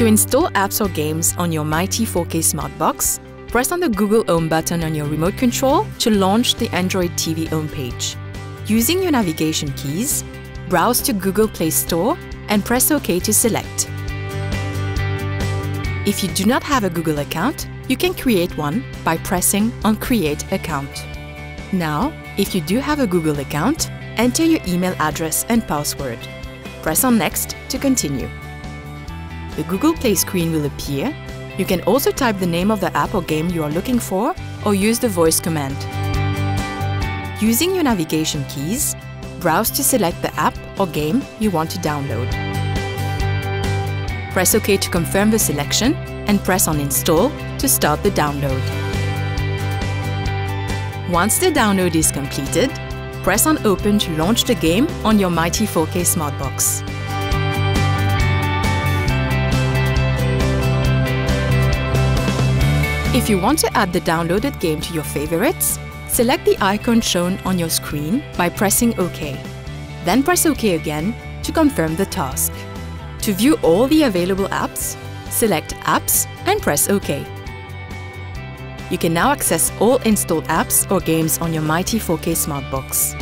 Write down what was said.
To install apps or games on your my.t 4K Smart Box, press on the Google Home button on your remote control to launch the Android TV homepage. Using your navigation keys, browse to Google Play Store and press OK to select. If you do not have a Google account, you can create one by pressing on Create Account. Now, if you do have a Google account, enter your email address and password. Press on Next to continue. The Google Play screen will appear. You can also type the name of the app or game you are looking for or use the voice command. Using your navigation keys, browse to select the app or game you want to download. Press OK to confirm the selection and press on Install to start the download. Once the download is completed, press on Open to launch the game on your my.t 4K Smart Box. If you want to add the downloaded game to your favorites, select the icon shown on your screen by pressing OK. Then press OK again to confirm the task. To view all the available apps, select Apps and press OK. You can now access all installed apps or games on your my.t 4K Smart Box.